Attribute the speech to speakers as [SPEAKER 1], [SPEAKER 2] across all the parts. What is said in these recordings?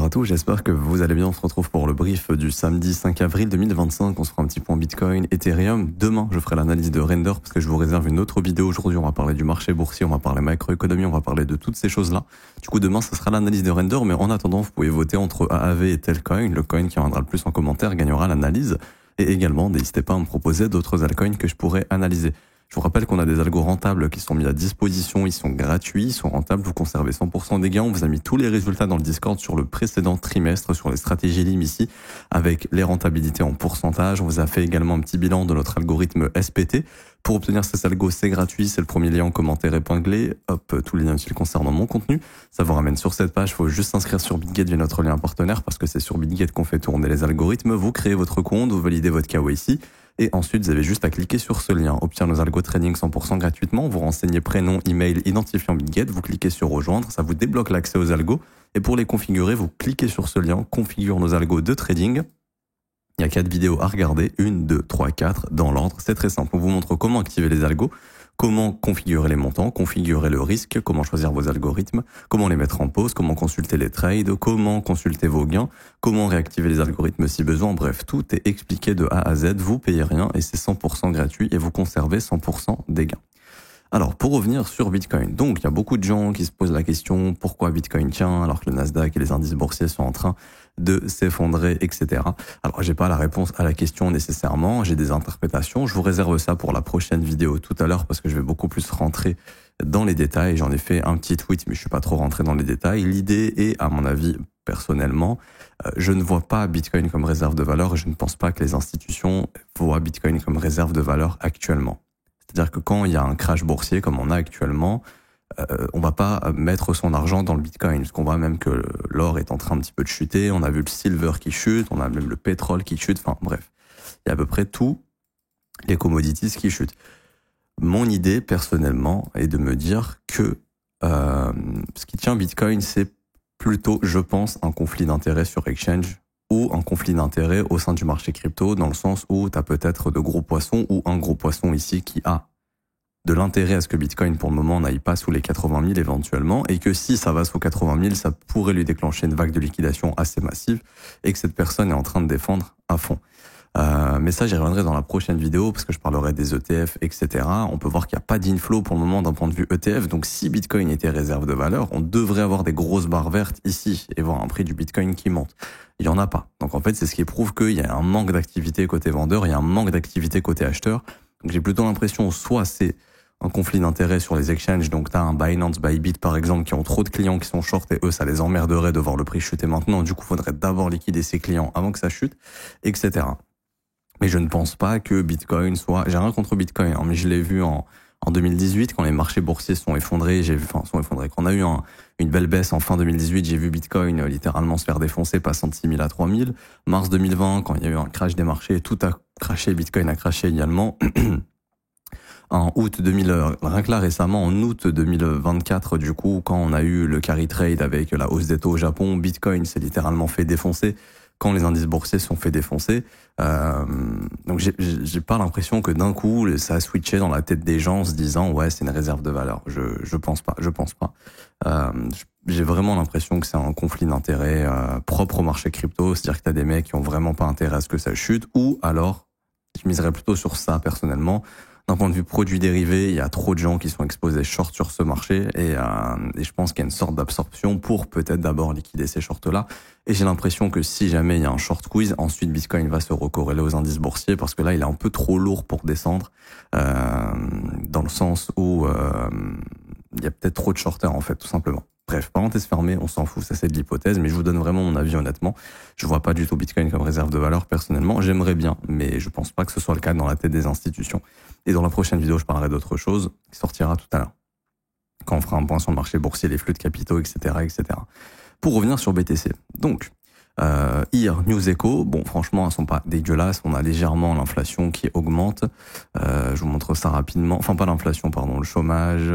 [SPEAKER 1] à tous, j'espère que vous allez bien. On se retrouve pour le brief du samedi 5 avril 2025. On se fera un petit point Bitcoin, Ethereum. Demain, je ferai l'analyse de Render parce que je vous réserve une autre vidéo. Aujourd'hui, on va parler du marché boursier, on va parler macroéconomie, on va parler de toutes ces choses-là. Du coup, demain, ce sera l'analyse de Render, mais en attendant, vous pouvez voter entre AAV et Telcoin. Le coin qui reviendra le plus en commentaire gagnera l'analyse. Et également, n'hésitez pas à me proposer d'autres altcoins que je pourrais analyser. Je vous rappelle qu'on a des algos rentables qui sont mis à disposition, ils sont gratuits, ils sont rentables, vous conservez 100% des gains. On vous a mis tous les résultats dans le Discord sur le précédent trimestre, sur les stratégies LIM ici, avec les rentabilités en pourcentage. On vous a fait également un petit bilan de notre algorithme SPT. Pour obtenir ces algos, c'est gratuit, c'est le premier lien en commentaire épinglé. Hop, tout le lien utile concernant mon contenu. Ça vous ramène sur cette page, il faut juste s'inscrire sur BitGate via notre lien partenaire parce que c'est sur BitGate qu'on fait tourner les algorithmes. Vous créez votre compte, vous validez votre KYC. Et ensuite, vous avez juste à cliquer sur ce lien, obtenir nos algos trading 100% gratuitement, vous renseignez prénom, email, identifiant BitGate, vous cliquez sur rejoindre, ça vous débloque l'accès aux algos. Et pour les configurer, vous cliquez sur ce lien, configure nos algos de trading. Il y a 4 vidéos à regarder, 1, 2, 3, 4, dans l'ordre. C'est très simple. On vous montre comment activer les algos, comment configurer les montants, configurer le risque, comment choisir vos algorithmes, comment les mettre en pause, comment consulter les trades, comment consulter vos gains, comment réactiver les algorithmes si besoin. Bref, tout est expliqué de A à Z. Vous payez rien et c'est 100% gratuit et vous conservez 100% des gains. Alors, pour revenir sur Bitcoin. Donc, il y a beaucoup de gens qui se posent la question, pourquoi Bitcoin tient alors que le Nasdaq et les indices boursiers sont en train de s'effondrer, etc. Alors, j'ai pas la réponse à la question nécessairement, j'ai des interprétations. Je vous réserve ça pour la prochaine vidéo tout à l'heure parce que je vais beaucoup plus rentrer dans les détails. J'en ai fait un petit tweet, mais je suis pas trop rentré dans les détails. L'idée est, à mon avis, personnellement, je ne vois pas Bitcoin comme réserve de valeur et je ne pense pas que les institutions voient Bitcoin comme réserve de valeur actuellement. C'est-à-dire que quand il y a un crash boursier comme on a actuellement, on va pas mettre son argent dans le Bitcoin, parce qu'on voit même que l'or est en train un petit peu de chuter, on a vu le silver qui chute, on a même le pétrole qui chute, enfin bref, il y a à peu près tous les commodities qui chutent. Mon idée, personnellement, est de me dire que ce qui tient Bitcoin, c'est plutôt, je pense, un conflit d'intérêts sur exchange ou un conflit d'intérêts au sein du marché crypto, dans le sens où tu as peut-être de gros poissons ou un gros poisson ici qui a de l'intérêt à ce que Bitcoin, pour le moment, n'aille pas sous les 80 000 éventuellement, et que si ça va sous 80 000, ça pourrait lui déclencher une vague de liquidation assez massive, et que cette personne est en train de défendre à fond. Mais ça, j'y reviendrai dans la prochaine vidéo, parce que je parlerai des ETF, etc. On peut voir qu'il n'y a pas d'inflow pour le moment d'un point de vue ETF, donc si Bitcoin était réserve de valeur, on devrait avoir des grosses barres vertes ici, et voir un prix du Bitcoin qui monte. Il y en a pas. Donc en fait, c'est ce qui prouve qu'il y a un manque d'activité côté vendeur, il y a un manque d'activité côté acheteur. Donc j'ai plutôt l'impression, soit c'est un conflit d'intérêts sur les exchanges, donc t'as un Binance, Bybit par exemple, qui ont trop de clients qui sont short et eux, ça les emmerderait de voir le prix chuter maintenant. Du coup, faudrait d'abord liquider ces clients avant que ça chute, etc. Mais je ne pense pas que Bitcoin soit... J'ai rien contre Bitcoin, hein, mais je l'ai vu en 2018, quand les marchés boursiers sont effondrés, sont effondrés. Quand on a eu une belle baisse en fin 2018, j'ai vu Bitcoin littéralement se faire défoncer, passant de 6 000 à 3 000. Mars 2020, quand il y a eu un crash des marchés, tout a craché, Bitcoin a craché également. En août 2000, rien que là récemment, en août 2024, du coup, quand on a eu le carry trade avec la hausse des taux au Japon, Bitcoin s'est littéralement fait défoncer quand les indices boursiers se sont fait défoncer. Donc j'ai pas l'impression que d'un coup ça a switché dans la tête des gens en se disant ouais, c'est une réserve de valeur. Je pense pas. J'ai vraiment l'impression que c'est un conflit d'intérêts propre au marché crypto, c'est-à-dire que t'as des mecs qui ont vraiment pas intérêt à ce que ça chute, ou alors je miserais plutôt sur ça personnellement. D'un point de vue produits dérivés, il y a trop de gens qui sont exposés short sur ce marché et je pense qu'il y a une sorte d'absorption pour peut-être d'abord liquider ces shorts-là. Et j'ai l'impression que si jamais il y a un short squeeze, ensuite Bitcoin va se recorréler aux indices boursiers parce que là, il est un peu trop lourd pour descendre, dans le sens où il y a peut-être trop de shorters en fait, tout simplement. Bref, parenthèse fermée, on s'en fout, ça c'est de l'hypothèse, mais je vous donne vraiment mon avis honnêtement. Je vois pas du tout Bitcoin comme réserve de valeur personnellement, j'aimerais bien, mais je pense pas que ce soit le cas dans la tête des institutions. Et dans la prochaine vidéo, je parlerai d'autre chose qui sortira tout à l'heure, quand on fera un point sur le marché boursier, les flux de capitaux, etc., etc. Pour revenir sur BTC, donc hier, News Echo, bon franchement, elles sont pas dégueulasses, on a légèrement l'inflation qui augmente, je vous montre ça rapidement, enfin pas l'inflation, pardon, le chômage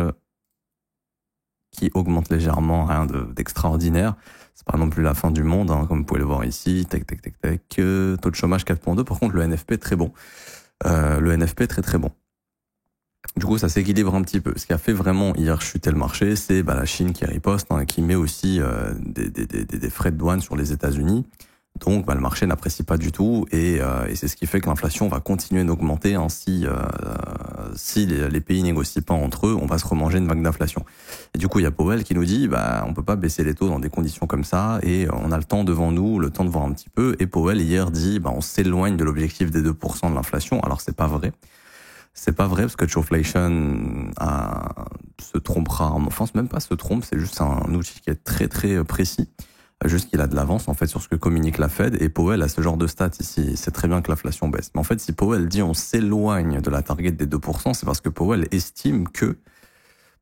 [SPEAKER 1] qui augmente légèrement, rien d'extraordinaire. C'est pas non plus la fin du monde, hein, comme vous pouvez le voir ici. Taux de chômage 4.2. Par contre, le NFP très bon. Le NFP très bon. Du coup, ça s'équilibre un petit peu. Ce qui a fait vraiment hier chuter le marché, c'est la Chine qui riposte, hein, qui met aussi des frais de douane sur les États-Unis. Donc, le marché n'apprécie pas du tout, et c'est ce qui fait que l'inflation va continuer d'augmenter. Hein, si les pays négocient pas entre eux, on va se remanger une vague d'inflation. Et du coup, il y a Powell qui nous dit, on peut pas baisser les taux dans des conditions comme ça, et on a le temps devant nous, le temps de voir un petit peu. Et Powell hier dit, on s'éloigne de l'objectif des 2% de l'inflation. Alors, c'est pas vrai. C'est pas vrai parce que Choflation se trompera. Enfin, même pas se trompe, c'est juste un outil qui est très très précis. Juste qu'il a de l'avance en fait sur ce que communique la Fed, et Powell a ce genre de stats ici. Il sait très bien que l'inflation baisse. Mais en fait, si Powell dit on s'éloigne de la target des 2%, c'est parce que Powell estime que,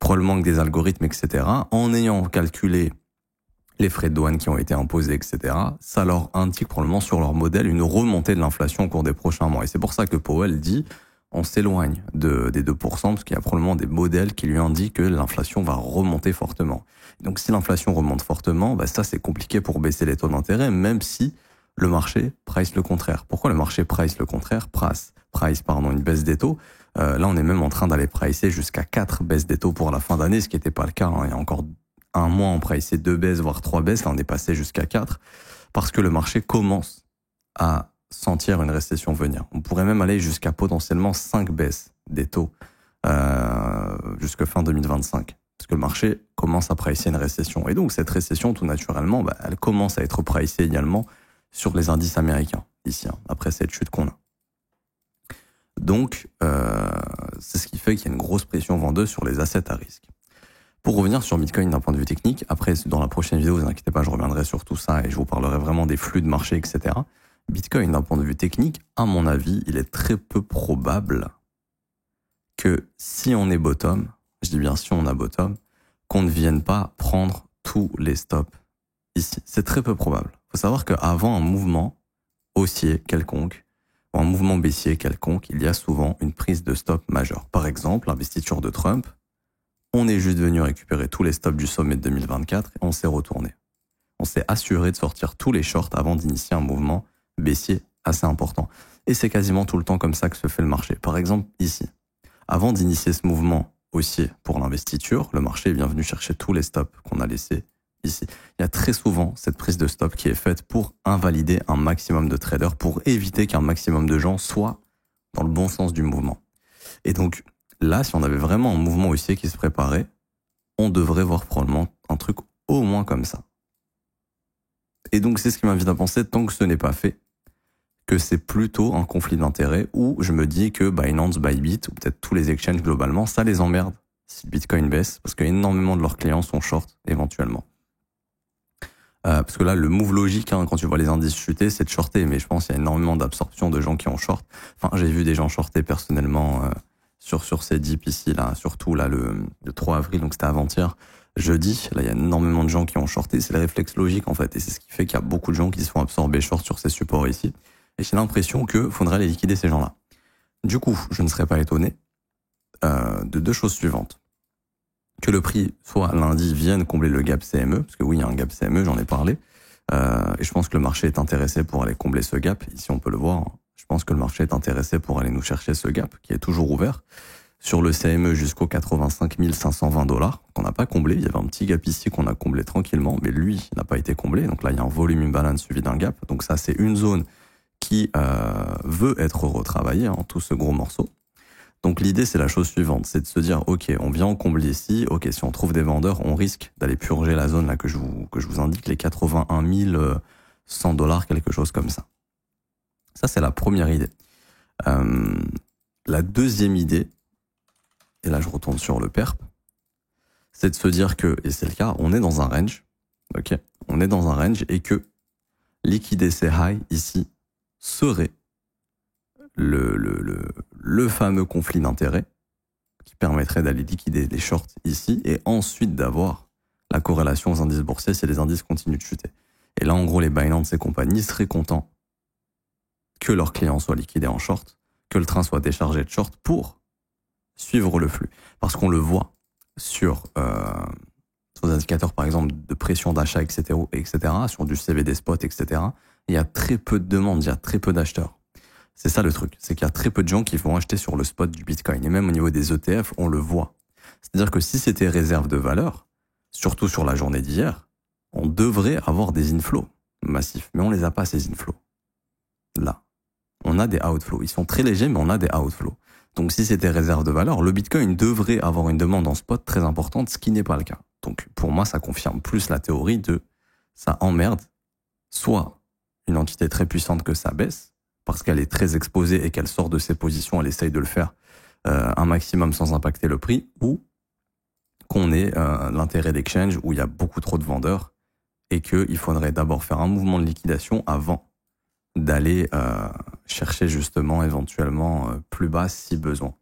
[SPEAKER 1] probablement que des algorithmes, etc., en ayant calculé les frais de douane qui ont été imposés, etc., ça leur indique probablement sur leur modèle une remontée de l'inflation au cours des prochains mois. Et c'est pour ça que Powell dit on s'éloigne des 2%, parce qu'il y a probablement des modèles qui lui indiquent que l'inflation va remonter fortement. Donc si l'inflation remonte fortement, ça c'est compliqué pour baisser les taux d'intérêt, même si le marché price le contraire. Pourquoi le marché price le contraire? Price, une baisse des taux. Là on est même en train d'aller pricer jusqu'à 4 baisses des taux pour la fin d'année, ce qui n'était pas le cas. Hein. Il y a encore un mois on priçait 2 baisses, voire 3 baisses, là on est passé jusqu'à 4, parce que le marché commence à sentir une récession venir. On pourrait même aller jusqu'à potentiellement 5 baisses des taux jusqu'à fin 2025, parce que le marché commence à pricer une récession. Et donc cette récession, tout naturellement, elle commence à être pricée également sur les indices américains, ici, après cette chute qu'on a. Donc, c'est ce qui fait qu'il y a une grosse pression vendeuse sur les assets à risque. Pour revenir sur Bitcoin d'un point de vue technique, après, dans la prochaine vidéo, vous inquiétez pas, je reviendrai sur tout ça et je vous parlerai vraiment des flux de marché, etc. Bitcoin, d'un point de vue technique, à mon avis, il est très peu probable que si on est bottom, je dis bien si on a bottom, qu'on ne vienne pas prendre tous les stops ici. C'est très peu probable. Il faut savoir qu'avant un mouvement haussier quelconque, ou un mouvement baissier quelconque, il y a souvent une prise de stop majeure. Par exemple, l'investiture de Trump, on est juste venu récupérer tous les stops du sommet de 2024 et on s'est retourné. On s'est assuré de sortir tous les shorts avant d'initier un mouvement baissier assez important. Et c'est quasiment tout le temps comme ça que se fait le marché. Par exemple, ici, avant d'initier ce mouvement haussier pour l'investiture, le marché est bien venu chercher tous les stops qu'on a laissés ici. Il y a très souvent cette prise de stop qui est faite pour invalider un maximum de traders, pour éviter qu'un maximum de gens soient dans le bon sens du mouvement. Et donc, là, si on avait vraiment un mouvement haussier qui se préparait, on devrait voir probablement un truc au moins comme ça. Et donc, c'est ce qui m'invite à penser, tant que ce n'est pas fait, que c'est plutôt un conflit d'intérêts où je me dis que Binance, Bybit, ou peut-être tous les exchanges globalement, ça les emmerde si le Bitcoin baisse, parce qu'énormément de leurs clients sont short éventuellement. Parce que là, le move logique, quand tu vois les indices chuter, c'est de shorter, mais je pense qu'il y a énormément d'absorption de gens qui ont short. Enfin, j'ai vu des gens shorter personnellement sur ces dips ici, là, surtout là le 3 avril, donc c'était avant-hier. Jeudi, là, il y a énormément de gens qui ont shorté. C'est le réflexe logique, en fait. Et c'est ce qui fait qu'il y a beaucoup de gens qui se font absorber short sur ces supports ici. Et j'ai l'impression que faudrait les liquider, ces gens-là. Du coup, je ne serais pas étonné de deux choses suivantes. Que le prix, soit lundi, vienne combler le gap CME, parce que oui, il y a un gap CME, j'en ai parlé. Et je pense que le marché est intéressé pour aller combler ce gap. Ici, on peut le voir. Je pense que le marché est intéressé pour aller nous chercher ce gap, qui est toujours ouvert. Sur le CME jusqu'aux 85 520 $, qu'on n'a pas comblé. Il y avait un petit gap ici qu'on a comblé tranquillement, mais lui n'a pas été comblé. Donc là, il y a un volume imbalance suivi d'un gap. Donc ça, c'est une zone qui veut être retravaillée, tout ce gros morceau. Donc l'idée, c'est la chose suivante, c'est de se dire, ok, on vient en combler ici, ok, si on trouve des vendeurs, on risque d'aller purger la zone là que je vous indique, les 81 100 $, quelque chose comme ça. Ça, c'est la première idée. La deuxième idée, et là je retourne sur le perp, c'est de se dire que, et c'est le cas, on est dans un range, ok, on est dans un range et que liquider ces highs ici serait le fameux conflit d'intérêts qui permettrait d'aller liquider les shorts ici et ensuite d'avoir la corrélation aux indices boursiers si les indices continuent de chuter. Et là, en gros, les Binance et compagnie seraient contents que leurs clients soient liquidés en short, que le train soit déchargé de short pour suivre le flux. Parce qu'on le voit sur des indicateurs, par exemple, de pression d'achat, etc., sur du CVD spot, etc., il y a très peu de demandes, il y a très peu d'acheteurs. C'est ça le truc, c'est qu'il y a très peu de gens qui vont acheter sur le spot du Bitcoin. Et même au niveau des ETF, on le voit. C'est-à-dire que si c'était réserve de valeur, surtout sur la journée d'hier, on devrait avoir des inflows massifs. Mais on les a pas, ces inflows. Là. On a des outflows. Ils sont très légers, mais on a des outflows. Donc si c'était réserve de valeur, le Bitcoin devrait avoir une demande en spot très importante, ce qui n'est pas le cas. Donc pour moi, ça confirme plus la théorie de ça emmerde soit une entité très puissante que ça baisse, parce qu'elle est très exposée et qu'elle sort de ses positions, elle essaye de le faire un maximum sans impacter le prix, ou qu'on ait l'intérêt d'exchange où il y a beaucoup trop de vendeurs et qu'il faudrait d'abord faire un mouvement de liquidation avant d'aller chercher justement éventuellement plus bas si besoin.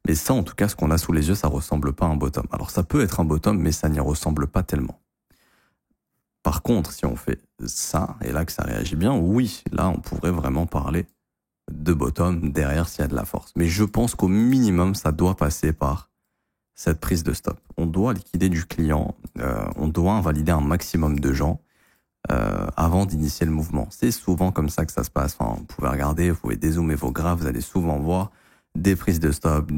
[SPEAKER 1] Mais ça, en tout cas, ce qu'on a sous les yeux, ça ressemble pas à un bottom. Alors ça peut être un bottom, mais ça n'y ressemble pas tellement. Par contre, si on fait ça, et là que ça réagit bien, oui, là on pourrait vraiment parler de bottom derrière s'il y a de la force. Mais je pense qu'au minimum, ça doit passer par cette prise de stop. On doit liquider du client, on doit invalider un maximum de gens avant d'initier le mouvement. C'est souvent comme ça que ça se passe. Enfin, vous pouvez regarder, vous pouvez dézoomer vos graphes, vous allez souvent voir des prises de stop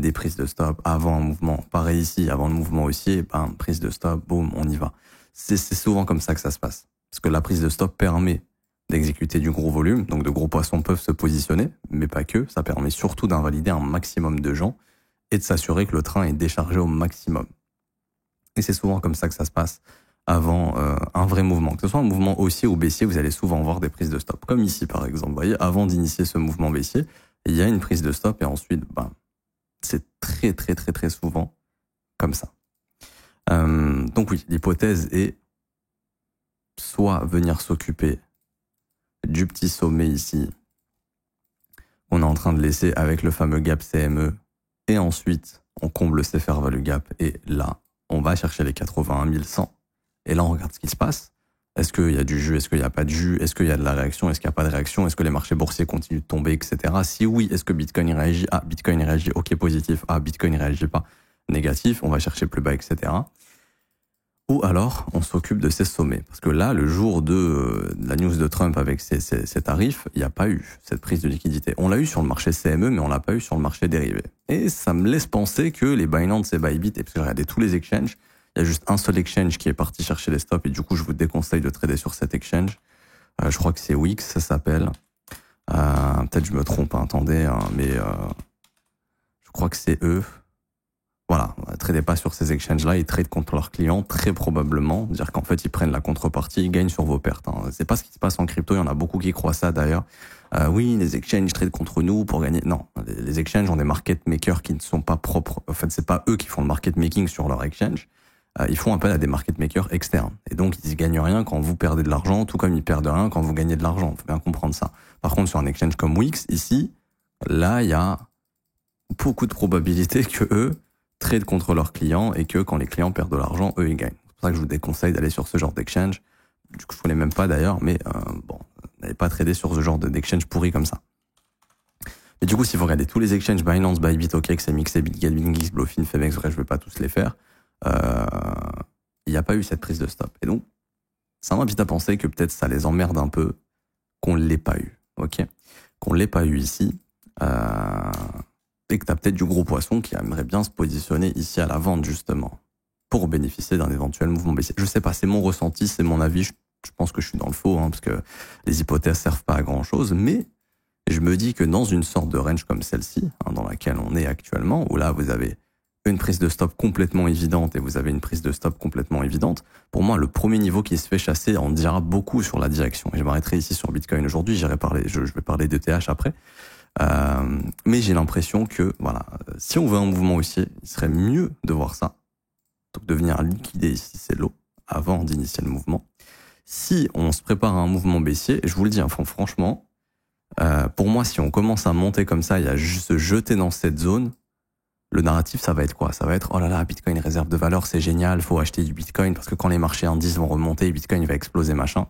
[SPEAKER 1] avant un mouvement. Pareil ici, avant le mouvement aussi, bam, prise de stop, boum, on y va. C'est souvent comme ça que ça se passe. Parce que la prise de stop permet d'exécuter du gros volume, donc de gros poissons peuvent se positionner, mais pas que. Ça permet surtout d'invalider un maximum de gens et de s'assurer que le train est déchargé au maximum. Et c'est souvent comme ça que ça se passe avant un vrai mouvement. Que ce soit un mouvement haussier ou baissier, vous allez souvent voir des prises de stop. Comme ici, par exemple. Vous voyez, avant d'initier ce mouvement baissier, il y a une prise de stop et ensuite, c'est très, très, très, très souvent comme ça. Donc oui, l'hypothèse est soit venir s'occuper du petit sommet ici qu'on est en train de laisser avec le fameux gap CME et ensuite on comble ces fair value gap et là, on va chercher les 81 100. Et là, on regarde ce qui se passe. Est-ce qu'il y a du jus? Est-ce qu'il n'y a pas de jus? Est-ce qu'il y a de la réaction? Est-ce qu'il n'y a pas de réaction? Est-ce que les marchés boursiers continuent de tomber, etc. Si oui, est-ce que Bitcoin y réagit? Ah, Bitcoin y réagit, ok, positif. Ah, Bitcoin y réagit pas, négatif. On va chercher plus bas, etc. Ou alors, on s'occupe de ces sommets. Parce que là, le jour de la news de Trump avec ces tarifs, il n'y a pas eu cette prise de liquidité. On l'a eu sur le marché CME, mais on l'a pas eu sur le marché dérivé. Et ça me laisse penser que les Binance et Bybit, et parce que j'ai regardé tous les exchanges, il y a juste un seul exchange qui est parti chercher les stops, et du coup, je vous déconseille de trader sur cet exchange. Je crois que c'est Wix, ça s'appelle. Peut-être je me trompe, hein, attendez, mais je crois que c'est eux. Voilà, ne tradez pas sur ces exchanges-là, ils tradent contre leurs clients, très probablement, dire qu'en fait ils prennent la contrepartie, ils gagnent sur vos pertes. Hein. C'est pas ce qui se passe en crypto, il y en a beaucoup qui croient ça d'ailleurs. Oui, les exchanges tradent contre nous pour gagner. Non, les exchanges ont des market makers qui ne sont pas propres. En fait, c'est pas eux qui font le market making sur leur exchange. Ils font appel à des market makers externes. Et donc, ils gagnent rien quand vous perdez de l'argent, tout comme ils perdent rien quand vous gagnez de l'argent. Il faut bien comprendre ça. Par contre, sur un exchange comme Wix, ici, là, il y a beaucoup de probabilités que eux trade contre leurs clients et que quand les clients perdent de l'argent, eux, ils gagnent. C'est pour ça que je vous déconseille d'aller sur ce genre d'exchange. Du coup, je connais même pas d'ailleurs, mais n'allez pas trader sur ce genre d'exchange pourri comme ça. Mais du coup, si vous regardez tous les exchanges, Binance, Bybit, OKX, MXC, Bitget, BingX, Bluefin, Femex, bref, je vais pas tous les faire, il n'y a pas eu cette prise de stop. Et donc, ça m'invite à penser que peut-être ça les emmerde un peu qu'on l'ait pas eu, ok? Qu'on l'ait pas eu ici, et que tu as peut-être du gros poisson qui aimerait bien se positionner ici à la vente, justement, pour bénéficier d'un éventuel mouvement baissier. Je sais pas, c'est mon ressenti, c'est mon avis, je pense que je suis dans le faux, hein, parce que les hypothèses servent pas à grand-chose, mais je me dis que dans une sorte de range comme celle-ci, hein, dans laquelle on est actuellement, où là, vous avez une prise de stop complètement évidente et vous avez une prise de stop complètement évidente, pour moi, le premier niveau qui se fait chasser en dira beaucoup sur la direction. Et je m'arrêterai ici sur Bitcoin aujourd'hui, je vais parler d'ETH après. Mais j'ai l'impression que, voilà, si on veut un mouvement haussier, il serait mieux de voir ça. Donc de venir liquider ici ces lots avant d'initier le mouvement. Si on se prépare à un mouvement baissier, je vous le dis, hein, franchement, pour moi, si on commence à monter comme ça, il y a juste se jeter dans cette zone, le narratif, ça va être quoi? Ça va être, oh là là, Bitcoin réserve de valeur, c'est génial, faut acheter du Bitcoin parce que quand les marchés indices vont remonter, Bitcoin va exploser, machin.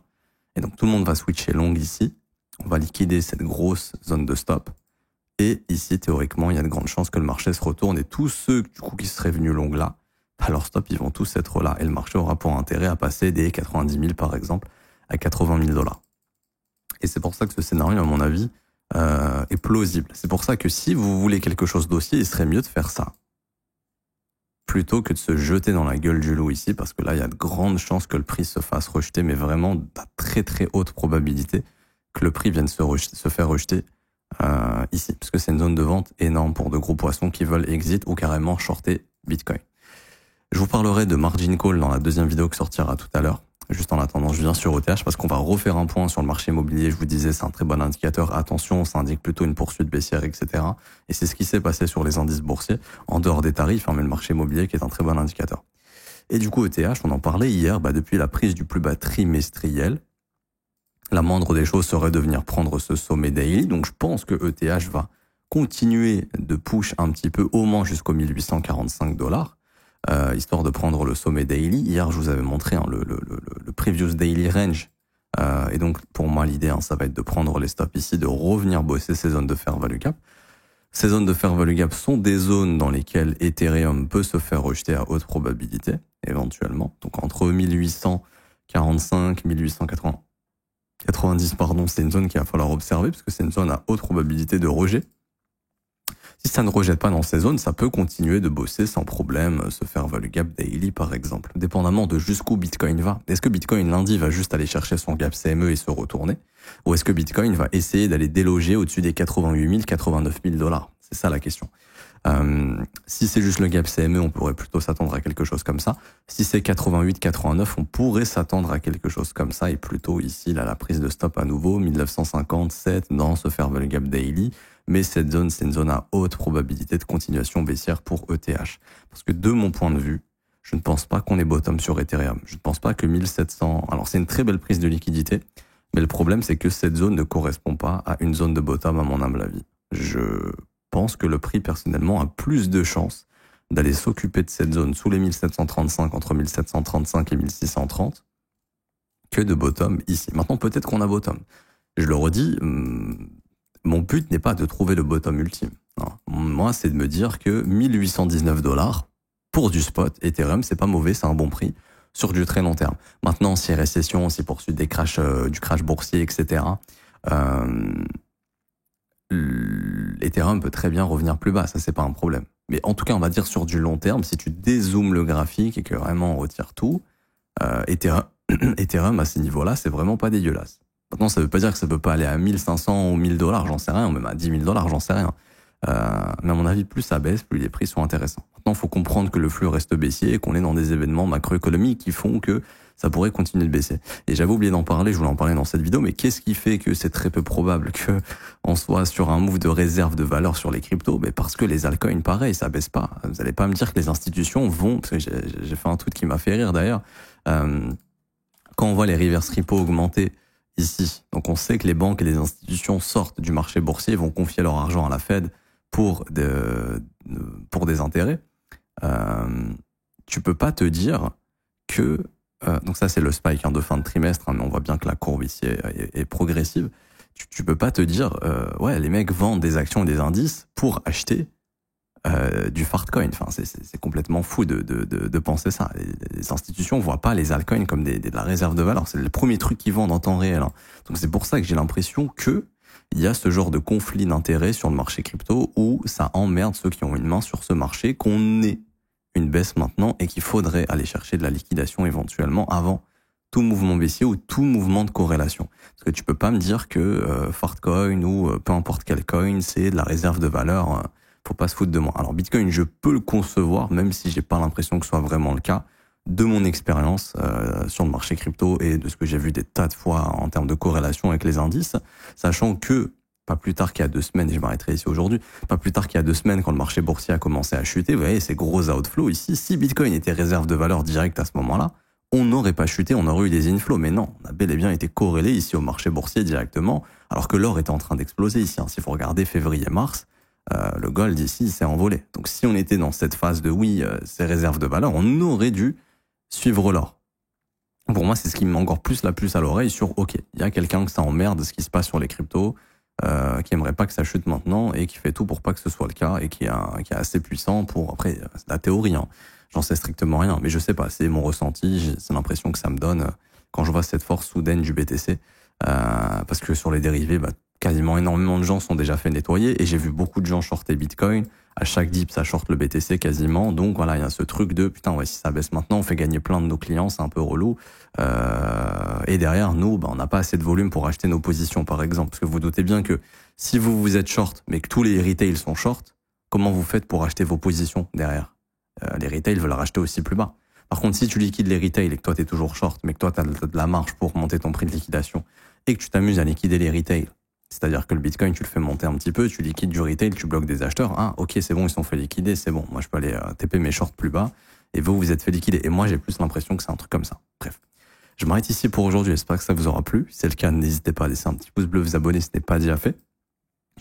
[SPEAKER 1] Et donc tout le monde va switcher long ici. On va liquider cette grosse zone de stop. Et ici, théoriquement, il y a de grandes chances que le marché se retourne et tous ceux, du coup, qui seraient venus long là, leur stop, ils vont tous être là. Et le marché aura pour intérêt à passer des 90 000, par exemple, à 80 000 $. Et c'est pour ça que ce scénario, à mon avis, est plausible. C'est pour ça que si vous voulez quelque chose d'haussier, il serait mieux de faire ça plutôt que de se jeter dans la gueule du loup ici, parce que là, il y a de grandes chances que le prix se fasse rejeter, mais vraiment à très très haute probabilité que le prix vienne se faire rejeter ici, parce que c'est une zone de vente énorme pour de gros poissons qui veulent exit ou carrément shorter Bitcoin. Je vous parlerai de margin call dans la deuxième vidéo qui sortira tout à l'heure. Juste en attendant, je viens sur ETH parce qu'on va refaire un point sur le marché immobilier. Je vous disais, c'est un très bon indicateur. Attention, ça indique plutôt une poursuite baissière, etc. Et c'est ce qui s'est passé sur les indices boursiers, en dehors des tarifs, mais le marché immobilier qui est un très bon indicateur. Et du coup, ETH, on en parlait hier, depuis la prise du plus bas trimestriel, la moindre des choses serait de venir prendre ce sommet daily. Donc, je pense que ETH va continuer de push un petit peu, au moins jusqu'aux 1845$. Histoire de prendre le sommet daily. Hier, je vous avais montré le previous daily range. Et donc, pour moi, l'idée, ça va être de prendre les stops ici, de revenir bosser ces zones de fair value gap. Ces zones de fair value gap sont des zones dans lesquelles Ethereum peut se faire rejeter à haute probabilité, éventuellement. Donc, entre 1845, 1890, c'est une zone qu'il va falloir observer, parce que c'est une zone à haute probabilité de rejet. Si ça ne rejette pas dans ces zones, ça peut continuer de bosser sans problème, se faire value gap daily par exemple, dépendamment de jusqu'où Bitcoin va. Est-ce que Bitcoin lundi va juste aller chercher son gap CME et se retourner, ou est-ce que Bitcoin va essayer d'aller déloger au-dessus des 88 000, 89 000$? C'est ça la question. Si c'est juste le gap CME, on pourrait plutôt s'attendre à quelque chose comme ça. Si c'est 88, 89, on pourrait s'attendre à quelque chose comme ça, et plutôt ici, là, la prise de stop à nouveau, 1957 dans ce fair value gap daily. Mais cette zone, c'est une zone à haute probabilité de continuation baissière pour ETH. Parce que de mon point de vue, je ne pense pas qu'on est bottom sur Ethereum. Je ne pense pas que 1700... Alors c'est une très belle prise de liquidité, mais le problème c'est que cette zone ne correspond pas à une zone de bottom à mon humble avis. Je pense que le prix personnellement a plus de chances d'aller s'occuper de cette zone sous les 1735, entre 1735 et 1630, que de bottom ici. Maintenant peut-être qu'on a bottom. Je le redis... Mon but n'est pas de trouver le bottom ultime. Non. Moi, c'est de me dire que 1819$ pour du spot, Ethereum, c'est pas mauvais, c'est un bon prix sur du très long terme. Maintenant, si récession, si poursuite des crashs, du crash boursier, etc., Ethereum peut très bien revenir plus bas, ça c'est pas un problème. Mais en tout cas, on va dire sur du long terme, si tu dézoomes le graphique et que vraiment on retire tout, Ethereum à ces niveaux-là, c'est vraiment pas dégueulasse. Maintenant, ça veut pas dire que ça peut pas aller à 1500 ou 1000$, j'en sais rien, ou même à 10 000$, j'en sais rien. Mais à mon avis, plus ça baisse, plus les prix sont intéressants. Maintenant, il faut comprendre que le flux reste baissier et qu'on est dans des événements macroéconomiques qui font que ça pourrait continuer de baisser. Et j'avais oublié d'en parler, je voulais en parler dans cette vidéo, mais qu'est-ce qui fait que c'est très peu probable que on soit sur un move de réserve de valeur sur les cryptos? Mais parce que les altcoins, pareil, ça baisse pas. Vous allez pas me dire que les institutions vont, parce que j'ai fait un tweet qui m'a fait rire d'ailleurs, quand on voit les reverse repo augmenter ici, donc on sait que les banques et les institutions sortent du marché boursier et vont confier leur argent à la Fed pour des intérêts. Tu peux pas te dire que donc ça c'est le spike de fin de trimestre, mais on voit bien que la courbe ici est progressive. Tu peux pas te dire ouais, les mecs vendent des actions et des indices pour acheter du fartcoin. Enfin, c'est complètement fou de penser ça. Les institutions voient pas les altcoins comme de la réserve de valeur. C'est le premier truc qu'ils vendent en temps réel. Donc c'est pour ça que j'ai l'impression que il y a ce genre de conflit d'intérêts sur le marché crypto où ça emmerde ceux qui ont une main sur ce marché, qu'on ait une baisse maintenant et qu'il faudrait aller chercher de la liquidation éventuellement avant tout mouvement baissier ou tout mouvement de corrélation. Parce que tu peux pas me dire que fartcoin ou peu importe quel coin, c'est de la réserve de valeur. Faut pas se foutre de moi. Alors Bitcoin, je peux le concevoir, même si j'ai pas l'impression que ce soit vraiment le cas, de mon expérience sur le marché crypto et de ce que j'ai vu des tas de fois en termes de corrélation avec les indices, sachant que pas plus tard qu'il y a 2 semaines, et je m'arrêterai ici aujourd'hui, pas plus tard qu'il y a 2 semaines quand le marché boursier a commencé à chuter, vous voyez ces gros outflows ici, si Bitcoin était réserve de valeur directe à ce moment-là, on n'aurait pas chuté, on aurait eu des inflows, mais non, on a bel et bien été corrélé ici au marché boursier directement, alors que l'or était en train d'exploser ici. S'il faut regarder février-mars, le gold ici s'est envolé. Donc si on était dans cette phase de oui, ces réserves de valeur, on aurait dû suivre l'or. Pour moi, c'est ce qui me met encore plus la puce à l'oreille sur ok, il y a quelqu'un que ça emmerde ce qui se passe sur les cryptos, qui aimerait pas que ça chute maintenant et qui fait tout pour pas que ce soit le cas et qui est assez puissant pour, après, c'est la théorie, j'en sais strictement rien, mais je sais pas, c'est mon ressenti, c'est l'impression que ça me donne quand je vois cette force soudaine du BTC, parce que sur les dérivés, quasiment énormément de gens sont déjà fait nettoyer et j'ai vu beaucoup de gens shorter Bitcoin. À chaque dip, ça short le BTC quasiment. Donc voilà, il y a ce truc de putain, ouais, si ça baisse maintenant, on fait gagner plein de nos clients, c'est un peu relou. Et derrière, nous, on n'a pas assez de volume pour acheter nos positions, par exemple. Parce que vous doutez bien que si vous êtes short, mais que tous les retails sont short, comment vous faites pour acheter vos positions derrière? Les retails veulent racheter aussi plus bas. Par contre, si tu liquides les retails et que toi, t'es toujours short, mais que toi, t'as de la marge pour monter ton prix de liquidation et que tu t'amuses à liquider les retails, c'est-à-dire que le Bitcoin, tu le fais monter un petit peu, tu liquides du retail, tu bloques des acheteurs. Ah, ok, c'est bon, ils sont fait liquider, c'est bon. Moi, je peux aller TP mes shorts plus bas et vous êtes fait liquider. Et moi, j'ai plus l'impression que c'est un truc comme ça. Bref. Je m'arrête ici pour aujourd'hui. J'espère que ça vous aura plu. Si c'est le cas, n'hésitez pas à laisser un petit pouce bleu, vous abonner si ce n'est pas déjà fait.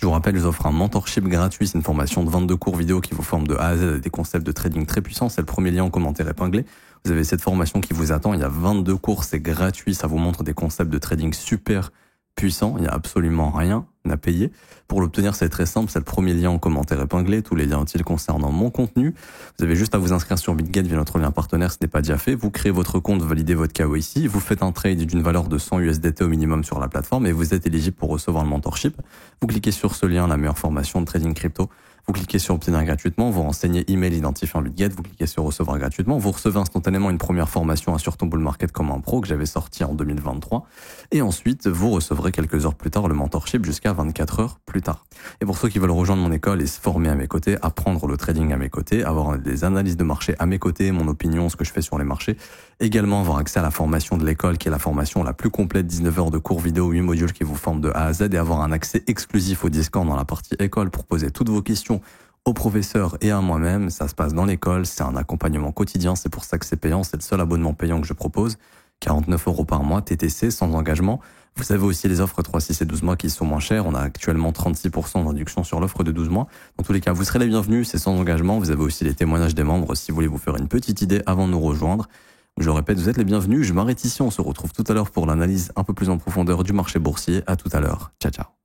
[SPEAKER 1] Je vous rappelle, je vous offre un mentorship gratuit. C'est une formation de 22 cours vidéo qui vous forme de A à Z avec des concepts de trading très puissants. C'est le premier lien en commentaire épinglé. Vous avez cette formation qui vous attend. Il y a 22 cours, c'est gratuit. Ça vous montre des concepts de trading super puissants. Il n'y a absolument rien à payer. Pour l'obtenir, c'est très simple. C'est le premier lien en commentaire épinglé. Tous les liens utiles concernant mon contenu. Vous avez juste à vous inscrire sur BitGet via notre lien partenaire. Ce n'est pas déjà fait. Vous créez votre compte, validez votre KYC. Vous faites un trade d'une valeur de 100 USDT au minimum sur la plateforme et vous êtes éligible pour recevoir le mentorship. Vous cliquez sur ce lien, la meilleure formation de trading crypto. Vous cliquez sur obtenir gratuitement, vous renseignez email identifiant BitGet, vous cliquez sur recevoir gratuitement, vous recevez instantanément une première formation sur ton bull market comme un pro que j'avais sorti en 2023 et ensuite vous recevrez quelques heures plus tard le mentorship jusqu'à 24 heures plus tard. Et pour ceux qui veulent rejoindre mon école et se former à mes côtés, apprendre le trading à mes côtés, avoir des analyses de marché à mes côtés, mon opinion, ce que je fais sur les marchés, également avoir accès à la formation de l'école qui est la formation la plus complète, 19 heures de cours vidéo, 8 modules qui vous forment de A à Z et avoir un accès exclusif au Discord dans la partie école pour poser toutes vos questions au professeur et à moi-même. Ça se passe dans l'école, c'est un accompagnement quotidien, c'est pour ça que c'est payant, c'est le seul abonnement payant que je propose. 49 € par mois, TTC, sans engagement. Vous avez aussi les offres 3, 6 et 12 mois qui sont moins chères. On a actuellement 36% de réduction sur l'offre de 12 mois. Dans tous les cas, vous serez les bienvenus, c'est sans engagement. Vous avez aussi les témoignages des membres si vous voulez vous faire une petite idée avant de nous rejoindre. Je le répète, vous êtes les bienvenus. Je m'arrête ici, on se retrouve tout à l'heure pour l'analyse un peu plus en profondeur du marché boursier. À tout à l'heure. Ciao, ciao.